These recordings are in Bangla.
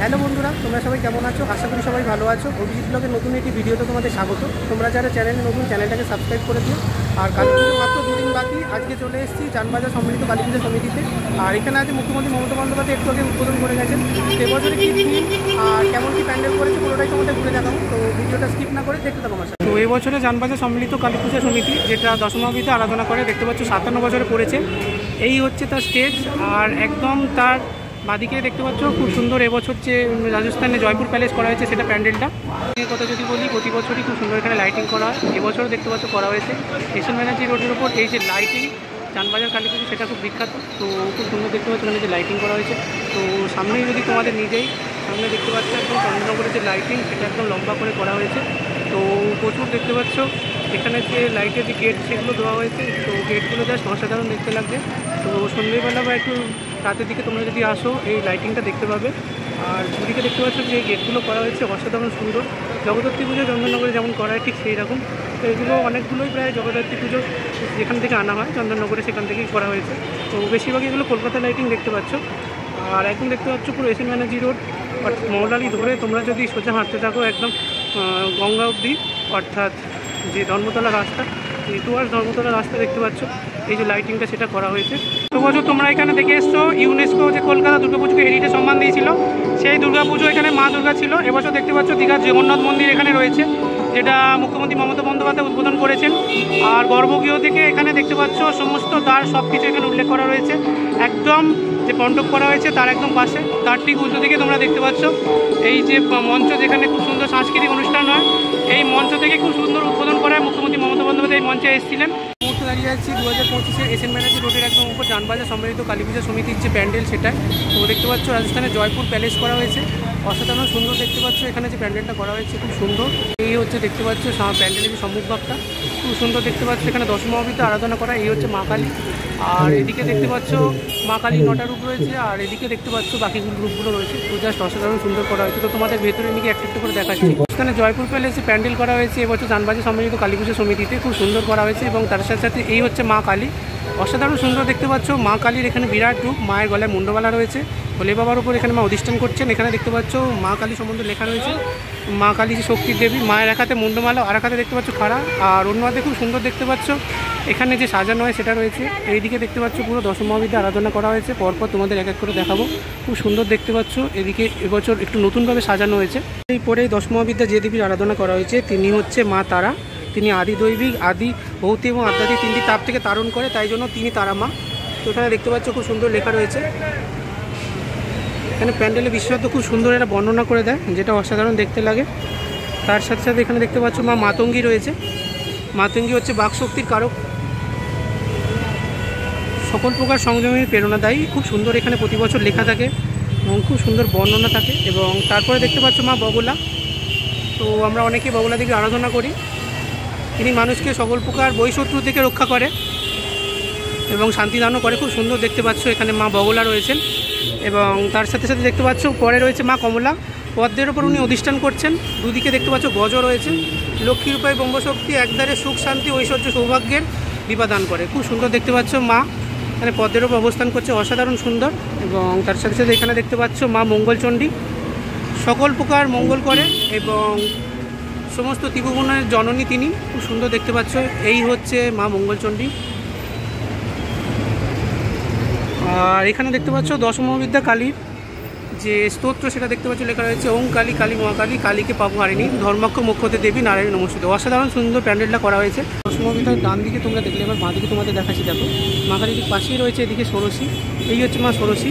হ্যালো বন্ধুরা, তোমরা সবাই কেমন আছো? আশা করি সবাই ভালো আছো। অভিজিৎ ব্লগের নতুন একটি ভিডিওতে তোমাদের স্বাগত। তোমরা যারা চ্যানেলে নতুন, চ্যানেলটাকে সাবস্ক্রাইব করে দিও। আর কালী পুজো মাত্র 2 দিন বাকি। আজকে চলে এসেছি চানবাজার সম্মিলিত কালী পুজো সমিতিতে। আর এখানে আছে মুখ্যমন্ত্রী মমতা বন্দ্যোপাধ্যায় একটু আগে উদ্বোধন করে গেছেন। এবছরে কী থিম আর কেমন কী প্যান্ডেল করেছে পুরোটাই তোমাদের ঘুরে দেখাবো। তো ভিডিওটা স্কিপ না করে দেখতে থাকো আমার সাথে। তো এবছরে চানবাজার সম্মিলিত কালী পুজো সমিতি, যেটা দশমাবিতে আরাধনা করে, দেখতে পাচ্ছ 57 বছরে পড়েছে। এই হচ্ছে তার স্টেজ। আর একদম তার বাদিকে দেখতে পাচ্ছ খুব সুন্দর এবছর যে রাজস্থানে জয়পুর প্যালেস করা হয়েছে সেটা প্যান্ডেলটা। এর কথা যদি বলি, প্রতি বছরই খুব সুন্দর এখানে লাইটিং করা হয়। এবছরও দেখতে পাচ্ছ করা হয়েছে। এসএন ব্যানার্জি রোডের ওপর এই যে লাইটিং চানবাজার কালী পুজো, সেটা খুব বিখ্যাত। তো খুব সুন্দর দেখতে পাচ্ছ এখানে যে লাইটিং করা হয়েছে। তো সামনেই যদি তোমাদের নিজেই সামনে দেখতে পাচ্ছ একদম চন্দ্রনগরের যে লাইটিং, সেটা একদম লম্বা করে করা হয়েছে। তো প্রচুর দেখতে পাচ্ছ এখানে যে লাইটের যে গেট সেগুলো দেওয়া হয়েছে। তো গেটগুলো জাস্ট অসাধারণ দেখতে লাগবে। তো সন্ধ্যেবেলা বা একটু রাতের দিকে তোমরা যদি আসো এই লাইটিংটা দেখতে পাবে। আর দুদিকে দেখতে পাচ্ছ যে গেটগুলো করা হয়েছে অসাধারণ সুন্দর। জগদ্ধাত্রী পুজো চন্দননগরে যেমন করা হয় ঠিক সেই রকম। তো এগুলো অনেকগুলোই প্রায় জগদ্ধাত্রী পুজো যেখান থেকে আনা হয় চন্দননগরে, সেখান থেকেই করা হয়েছে। তো বেশিরভাগই এগুলো কলকাতা লাইটিং দেখতে পাচ্ছ। আর একদম দেখতে পাচ্ছ পুরো এসএন ব্যানার্জি রোড মৌলালি ধরে তোমরা যদি সোজা হাঁটতে থাকো একদম গঙ্গা অবধি, অর্থাৎ যে ধর্মতলা রাস্তা, টুয়ার্স ধর্মতলা রাস্তা দেখতে পাচ্ছ, এই যে লাইটিংটা সেটা করা হয়েছে। তো বছর তোমরা এখানে দেখে এসছো ইউনেস্কো যে কলকাতা দুর্গাপুজোকে হেরিটেজ সম্মান দিয়েছিল, সেই দুর্গাপুজো এখানে মা দুর্গা ছিল। এবছর দেখতে পাচ্ছ দীঘার জগন্নাথ মন্দির এখানে রয়েছে, যেটা মুখ্যমন্ত্রী মমতা বন্দ্যোপাধ্যায় উদ্বোধন করেছেন। আর গর্ভগৃহ থেকে এখানে দেখতে পাচ্ছ সমস্ত দ্বার সব কিছু এখানে উল্লেখ করা রয়েছে। একদম যে মণ্ডপ করা হয়েছে তার একদম পাশে, তার ঠিক উল্টো দিকে তোমরা দেখতে পাচ্ছ এই যে মঞ্চ, যেখানে খুব সুন্দর সাংস্কৃতিক অনুষ্ঠান হয়। এই মঞ্চ থেকে খুব সুন্দর উদ্বোধন করায় মুখ্যমন্ত্রী মমতা বন্দ্যোপাধ্যায় এই মঞ্চে এসেছিলেন। মুহূর্তে দাঁড়িয়ে যাচ্ছি 2025-এর এসএন ব্যানার্জি রোডের একদম উপর চানবাজার সম্মিলিত কালী পুজো সমিতির যে প্যান্ডেল সেটাই। তো দেখতে পাচ্ছ রাজস্থানে জয়পুর প্যালেস করা হয়েছে, অসাধারণ সুন্দর দেখতে পাচ্ছ। এখানে যে প্যান্ডেলটা করা হয়েছে খুব সুন্দর। এই হচ্ছে দেখতে পাচ্ছ প্যান্ডেলের যে সম্মুখভাগটা খুব সুন্দর দেখতে পাচ্ছ। এখানে দশমহাবিতে আরাধনা করা, এই হচ্ছে মা কালী। আর এদিকে দেখতে পাচ্ছ মা কালীর 9টা রূপ রয়েছে, আর এদিকে দেখতে পাচ্ছ বাকিগুলো রূপগুলো রয়েছে। তো জাস্ট অসাধারণ সুন্দর করা হয়েছে। তো তোমাদের ভেতরে নিয়ে একটু একটু করে দেখাচ্ছি। এখানে জয়পুর প্যালেসে প্যান্ডেল করা হয়েছে এবছর চানবাজার সম্মিলিত কালী পুজো সমিতিতে, খুব সুন্দর করা হয়েছে। এবং তার সাথে সাথে এই হচ্ছে মা কালী, অসাধারণ সুন্দর দেখতে পাচ্ছ। মা কালীর এখানে বিরাট রূপ, মায়ের গলায় মুন্ডমালা রয়েছে, ভোলে বাবার উপর এখানে মা অধিষ্ঠান করছেন। এখানে দেখতে পাচ্ছ মা কালী সম্বন্ধে লেখা রয়েছে। মা কালী যে শক্তির দেবী, মায়ের এক হাতে মুন্ডমালা আর এক হাতে দেখতে পাচ্ছ খাড়া, আর অন্য হাতে খুব সুন্দর দেখতে পাচ্ছ এখানে যে সাজানো হয় সেটা রয়েছে। এইদিকে দেখতে পাচ্ছ পুরো দশমহাবিদ্যা আরাধনা করা হয়েছে। পরপর তোমাদের এক এক করে দেখাবো। খুব সুন্দর দেখতে পাচ্ছ। এদিকে এবছর একটু নতুনভাবে সাজানো হয়েছে। এই পরেই দশমহাবিদ্যা যে দেবীর আরাধনা করা হয়েছে তিনি হচ্ছে মা তারা। তিনি আদি দৈবিক, আদি ভৌতিক এবং আধ্যাত্মিক 3টি তাপ থেকে তারণ করে, তাই জন্য তিনি তারা মা। তো এখানে দেখতে পাচ্ছ খুব সুন্দর লেখা রয়েছে। এখানে প্যান্ডেলের বিশেষত্ব খুব সুন্দর একটা বর্ণনা করে দেয়, যেটা অসাধারণ দেখতে লাগে। তার সাথে সাথে এখানে দেখতে পাচ্ছ মা মাতঙ্গী রয়েছে। মাতঙ্গী হচ্ছে বাকশক্তির কারক, সকল প্রকার সংযমের প্রেরণাদায়ী। খুব সুন্দর এখানে প্রতি বছর লেখা থাকে এবং খুব সুন্দর বর্ণনা থাকে। এবং তারপরে দেখতে পাচ্ছ মা বগলা। তো আমরা অনেকে বগলা দেবী আরাধনা করি। তিনি মানুষকে সকল প্রকার বহিঃশত্রু থেকে রক্ষা করে এবং শান্তিদানও করে। খুব সুন্দর দেখতে পাচ্ছ এখানে মা বগলা রয়েছেন। এবং তার সাথে সাথে দেখতে পাচ্ছ পরে রয়েছে মা কমলা, পদ্মের ওপর উনি অধিষ্ঠান করছেন। দুদিকে দেখতে পাচ্ছ গজ রয়েছে। লক্ষ্মীর উপায় ব্রহ্মশক্তি, একধারে সুখ শান্তি ঐশ্বর্য সৌভাগ্যের দীপাদান করে। খুব সুন্দর দেখতে পাচ্ছ মা এখানে পদ্মের ওপর অবস্থান করছে, অসাধারণ সুন্দর। এবং তার সাথে সাথে এখানে দেখতে পাচ্ছ মা মঙ্গলচণ্ডী, সকল প্রকার মঙ্গল করে এবং সমস্ত ত্রিভুবনের জননী তিনি। খুব সুন্দর দেখতে পাচ্ছ। এই হচ্ছে মা মঙ্গলচণ্ডী। আর এখানে দেখতে পাচ্ছ দশমহাবিদ্যা কালীর যে স্তোত্র সেটা দেখতে পাচ্ছ লেখা রয়েছে, ওং কালী কালী মহাকালী কালীকে পাবো হারিণী ধর্মাক্ষ মুখ্যতে দেবী নারায়ণ নমস্তুতে। অসাধারণ সুন্দর প্যান্ডেলটা করা হয়েছে। দশমহাবিদ্যার ডান দিকে তোমরা দেখলে, এবার বাঁ দিকে তোমাদের দেখাচ্ছি। দেখো মা কালীর পাশেই রয়েছে এদিকে ষোড়শী। এই হচ্ছে মা ষোড়শী।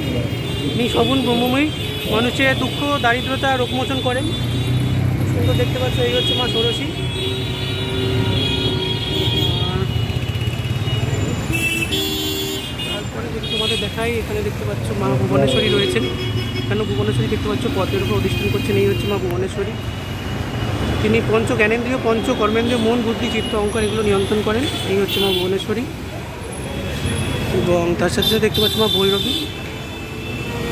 ইনি সগুণ ব্রহ্মময়ী, মানুষের দুঃখ দারিদ্রতা রোগমোচন করেন। সুন্দর দেখতে পাচ্ছ। এই হচ্ছে মা ষোড়শী। তারপরে যদি তোমাদের দেখাই, এখানে দেখতে পাচ্ছ মা ভুবনেশ্বরী রয়েছেন। এখানে ভুবনেশ্বরী দেখতে পাচ্ছ পদ্মের উপর অধিষ্ঠান করছেন। এই হচ্ছে মা ভুবনেশ্বরী। তিনি পঞ্চ জ্ঞানেন্দ্রিয়, পঞ্চ কর্মেন্দ্রিয়, মন বুদ্ধি চিত্ত অহংকার এগুলো নিয়ন্ত্রণ করেন। এই হচ্ছে মা ভুবনেশ্বরী। এবং তার সাথে সাথে দেখতে পাচ্ছ মা ভৈরবী।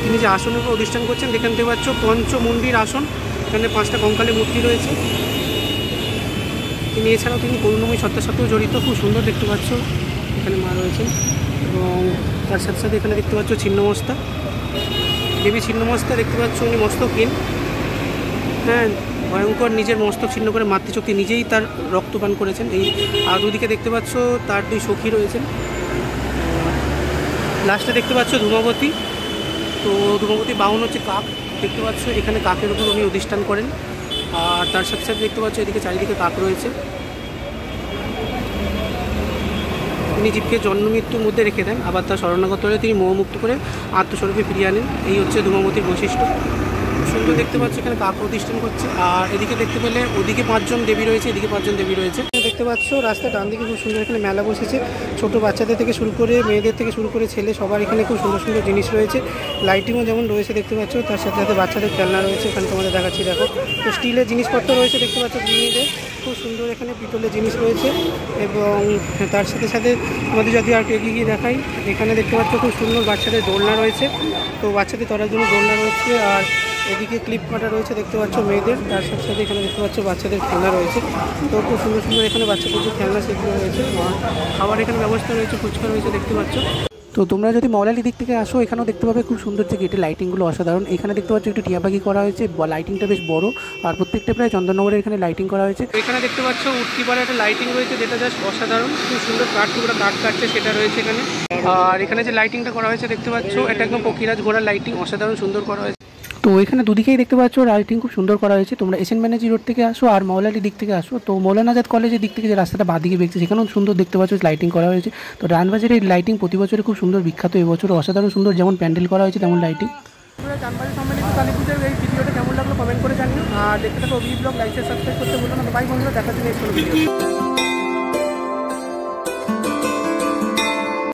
তিনি যে আসনের উপর অধিষ্ঠান করছেন দেখতে পাচ্ছ পঞ্চমুণ্ডির আসন। এখানে 5টা কঙ্কালের মূর্তি রয়েছে। তিনি এছাড়াও তিনি করুণাময়ী সত্তার সাথেও জড়িত। খুব সুন্দর দেখতে পাচ্ছ এখানে মা রয়েছেন। এবং তার সাথে সাথে এখানে দেখতে পাচ্ছ ছিন্নমস্তা। দেবী ছিন্নমস্তা দেখতে পাচ্ছ, উনি মস্তকহীন, হ্যাঁ, ভয়ঙ্কর নিজের মস্তক ছিন্ন করে মাতৃশক্তি নিজেই তার রক্তপান করেছেন। এই আর দুদিকে দেখতে পাচ্ছ তার 2 সখী রয়েছেন। লাস্টে দেখতে পাচ্ছ ধূমাবতী। তো ধূমাবতী বাহন হচ্ছে কাক, দেখতে পাচ্ছ এখানে কাকের উপর উনি অধিষ্ঠান করেন। আর তার সাথে সাথে দেখতে পাচ্ছ এদিকে চারিদিকে কাক রয়েছে। তিনি জীবকে জন্ম মৃত্যুর মধ্যে রেখে দেন, আবার তার শরণাগত হলে তিনি মোহমুক্ত করে আত্মস্বরূপে ফিরিয়ে আনেন। এই হচ্ছে ধূমাবতীর বৈশিষ্ট্য। সুন্দর দেখতে পাচ্ছ এখানে কাক প্রতিষ্ঠান করছে। আর এদিকে দেখতে পেলে ওদিকে 5 জন দেবী রয়েছে, এদিকে 5 জন দেবী রয়েছে। দেখতে পাচ্ছ রাস্তার ডান দিকে খুব সুন্দর এখানে মেলা বসেছে। ছোট বাচ্চাদের থেকে শুরু করে মেয়েদের থেকে শুরু করে ছেলে সবার এখানে খুব সুন্দর সুন্দর জিনিস রয়েছে। লাইটিংও যেমন রয়েছে দেখতে পাচ্ছ, তার সাথে সাথে বাচ্চাদের খেলনা রয়েছে। এখানে তোমাদের দেখাচ্ছি, দেখো। তো স্টিলের জিনিসপত্র রয়েছে দেখতে পাচ্ছ, গৃহিণীদের খুব সুন্দর এখানে পিতলের জিনিস রয়েছে। এবং তার সাথে সাথে আমাদের যদি আর এগিয়ে দেখাই, এখানে দেখতে পাচ্ছ খুব সুন্দর বাচ্চাদের দোলনা রয়েছে। তো বাচ্চাদের ধরার জন্য দোলনা রয়েছে। আর এদিকে ক্লিপ কাটা রয়েছে দেখতে পাচ্ছ মেয়েদের, তার সাথে সাথে এখানে দেখতে পাচ্ছ বাচ্চাদের খেলনা রয়েছে। তো খুব সুন্দর সুন্দর এখানে বাচ্চাদের যে খেলনা সেগুলো রয়েছে। আর খাবার এখানে ব্যবস্থা রয়েছে, ফুচকা রয়েছে দেখতে পাচ্ছ। তো তোমরা যদি মৌলালি দিক থেকে আসো, এখানেও দেখতে পাবে খুব সুন্দর যে গেটের লাইটিংগুলো অসাধারণ। এখানে দেখতে পাচ্ছ একটু টিয়াপাখি করা হয়েছে, লাইটিংটা বেশ বড়। আর প্রত্যেকটা প্রায় চন্দননগরের এখানে লাইটিং করা হয়েছে। এখানে দেখতে পাচ্ছ উটকিপাড়া একটা লাইটিং রয়েছে, যেটা জাস্ট অসাধারণ। খুব সুন্দর কাঠ টুকরা কাঠ কাটছে সেটা রয়েছে এখানে। আর এখানে যে লাইটিংটা করা হয়েছে দেখতে পাচ্ছ, এটা একদম পক্ষীরাজ ঘোড়ার লাইটিং, অসাধারণ সুন্দর করা হয়েছে। তো এখানে দুদিকেই দেখতে পাচ্ছ লাইটিং খুব সুন্দর করা হয়েছে। তোমরা এসএন ব্যানার্জি রোড থেকে আসো আর মৌলালি দিক থেকে আসো, তো মৌলানা আজাদ কলেজের দিক থেকে যে রাস্তাটা বাঁদিকে বেঁকছে সেখানেও সুন্দর দেখতে পাচ্ছ লাইটিং করা হয়েছে। তো রানবাজারের লাইটিং প্রতি বছরে খুব সুন্দর বিখ্যাত, এবছর অসাধারণ সুন্দর, যেমন প্যান্ডেল করা হয়েছে তেমন লাইটিং। জানবাজার সম্মিলিত কালী পুজোর এই ভিডিওটা কেমন লাগলো কমেন্ট করে জানিও। আর দেখতে থাকো Abhijit blog, like share subscribe করতে বলুন। বাই বন্ধুরা, দেখার জন্য এই ভিডিও।